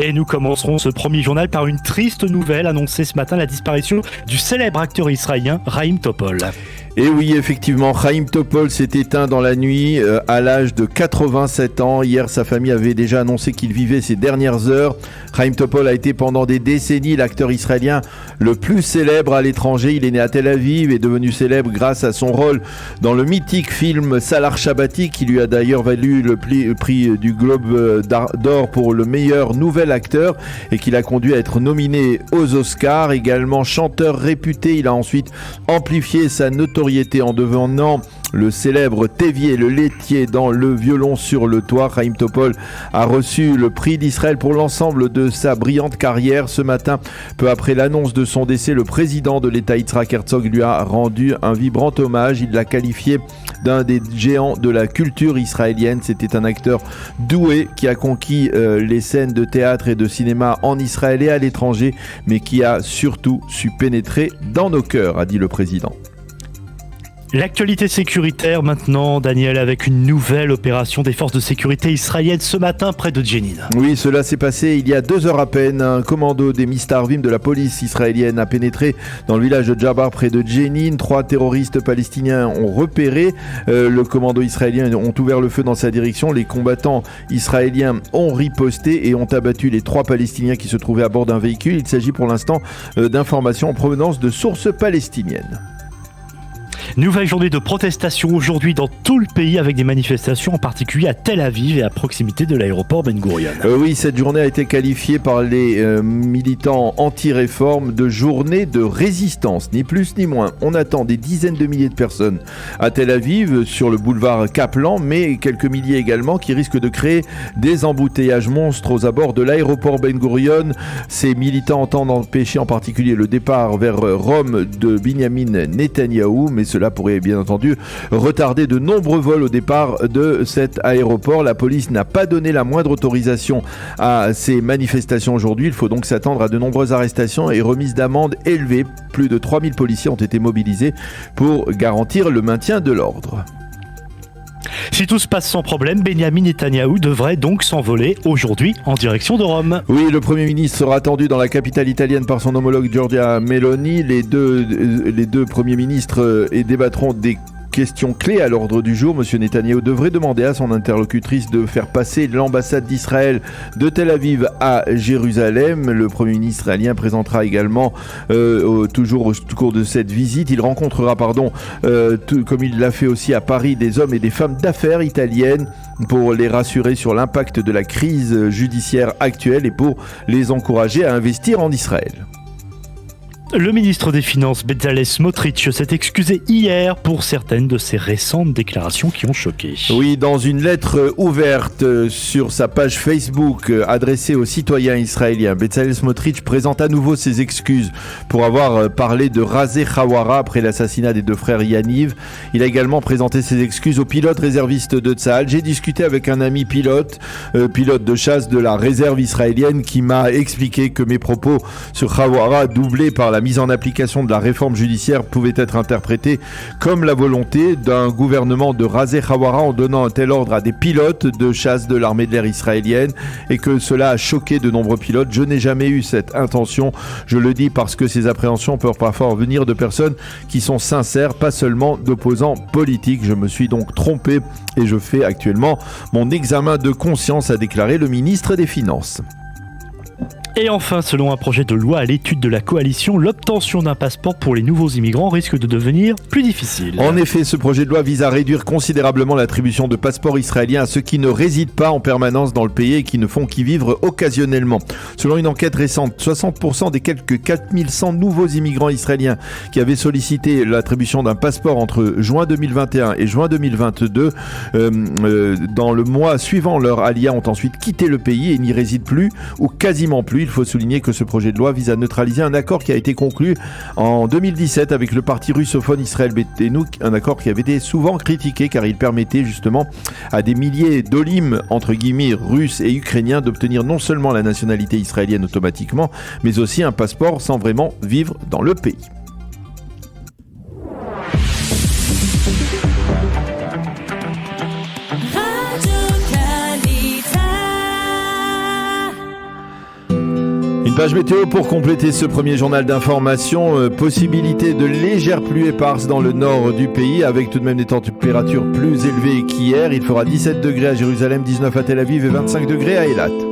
Et nous commencerons ce premier journal par une triste nouvelle annoncée ce matin, la disparition du célèbre acteur israélien Chaim Topol. Et oui, effectivement, Chaim Topol s'est éteint dans la nuit à l'âge de 87 ans. Hier, sa famille avait déjà annoncé qu'il vivait ses dernières heures. Chaim Topol a été pendant des décennies l'acteur israélien le plus célèbre à l'étranger. Il est né à Tel Aviv et est devenu célèbre grâce à son rôle dans le mythique film Salar Shabati, qui lui a d'ailleurs valu le prix du Globe d'Or pour le meilleur nouvel acteur et qui l'a conduit à être nominé aux Oscars. Également chanteur réputé, il a ensuite amplifié sa notoriété en devenant le célèbre Tévier, le laitier dans Le violon sur le toit. Chaim Topol a reçu le prix d'Israël pour l'ensemble de sa brillante carrière. Ce matin, peu après l'annonce de son décès, le président de l'État Yitzhak Herzog lui a rendu un vibrant hommage. Il l'a qualifié d'un des géants de la culture israélienne. C'était un acteur doué qui a conquis les scènes de théâtre et de cinéma en Israël et à l'étranger, mais qui a surtout su pénétrer dans nos cœurs, a dit le président. L'actualité sécuritaire maintenant, Daniel, avec une nouvelle opération des forces de sécurité israéliennes ce matin près de Jenin. Oui, cela s'est passé il y a 2 heures à peine. Un commando des Mistarvim de la police israélienne a pénétré dans le village de Djabar près de Jenin. 3 terroristes palestiniens ont repéré le commando israélien, ont ouvert le feu dans sa direction. Les combattants israéliens ont riposté et ont abattu les 3 Palestiniens qui se trouvaient à bord d'un véhicule. Il s'agit pour l'instant d'informations en provenance de sources palestiniennes. Nouvelle journée de protestation aujourd'hui dans tout le pays avec des manifestations en particulier à Tel Aviv et à proximité de l'aéroport Ben Gurion. Oui, cette journée a été qualifiée par les militants anti-réforme de journée de résistance, ni plus ni moins. On attend des dizaines de milliers de personnes à Tel Aviv sur le boulevard Kaplan, mais quelques milliers également qui risquent de créer des embouteillages monstres aux abords de l'aéroport Ben Gurion. Ces militants entendent empêcher en particulier le départ vers Rome de Binyamin Netanyahou, mais cela pourrait bien entendu retarder de nombreux vols au départ de cet aéroport. La police n'a pas donné la moindre autorisation à ces manifestations aujourd'hui. Il faut donc s'attendre à de nombreuses arrestations et remises d'amendes élevées. Plus de 3000 policiers ont été mobilisés pour garantir le maintien de l'ordre. Si tout se passe sans problème, Benjamin Netanyahou devrait donc s'envoler aujourd'hui en direction de Rome. Oui, le Premier ministre sera attendu dans la capitale italienne par son homologue Giorgia Meloni. Les deux premiers ministres débattront des questions clés à l'ordre du jour. Monsieur Netanyahou devrait demander à son interlocutrice de faire passer l'ambassade d'Israël de Tel Aviv à Jérusalem. Le Premier ministre israélien présentera également, toujours au cours de cette visite, il rencontrera, comme il l'a fait aussi à Paris, des hommes et des femmes d'affaires italiennes pour les rassurer sur l'impact de la crise judiciaire actuelle et pour les encourager à investir en Israël. Le ministre des Finances, Bezalel Smotrich, s'est excusé hier pour certaines de ses récentes déclarations qui ont choqué. Oui, dans une lettre ouverte sur sa page Facebook adressée aux citoyens israéliens, Bezalel Smotrich présente à nouveau ses excuses pour avoir parlé de raser Hawara après l'assassinat des 2 frères Yaniv. Il a également présenté ses excuses aux pilotes réservistes de Tsahal. J'ai discuté avec un ami pilote de chasse de la réserve israélienne qui m'a expliqué que mes propos sur Hawara, doublés par la mise en application de la réforme judiciaire, pouvait être interprétée comme la volonté d'un gouvernement de raser Hawara en donnant un tel ordre à des pilotes de chasse de l'armée de l'air israélienne et que cela a choqué de nombreux pilotes. Je n'ai jamais eu cette intention. Je le dis parce que ces appréhensions peuvent parfois venir de personnes qui sont sincères, pas seulement d'opposants politiques. Je me suis donc trompé et je fais actuellement mon examen de conscience, a déclaré le ministre des Finances. Et enfin, selon un projet de loi à l'étude de la coalition, l'obtention d'un passeport pour les nouveaux immigrants risque de devenir plus difficile. En effet, ce projet de loi vise à réduire considérablement l'attribution de passeports israéliens à ceux qui ne résident pas en permanence dans le pays et qui ne font qu'y vivre occasionnellement. Selon une enquête récente, 60% des quelques 4100 nouveaux immigrants israéliens qui avaient sollicité l'attribution d'un passeport entre juin 2021 et juin 2022, dans le mois suivant leur alia, ont ensuite quitté le pays et n'y résident plus ou quasiment plus. Il faut souligner que ce projet de loi vise à neutraliser un accord qui a été conclu en 2017 avec le parti russophone Israël Beitenu, un accord qui avait été souvent critiqué car il permettait justement à des milliers d'olim, entre guillemets, russes et ukrainiens d'obtenir non seulement la nationalité israélienne automatiquement, mais aussi un passeport sans vraiment vivre dans le pays. Une page météo pour compléter ce premier journal d'information. Possibilité de légères pluies éparses dans le nord du pays, avec tout de même des températures plus élevées qu'hier. Il fera 17 degrés à Jérusalem, 19 à Tel Aviv et 25 degrés à Eilat.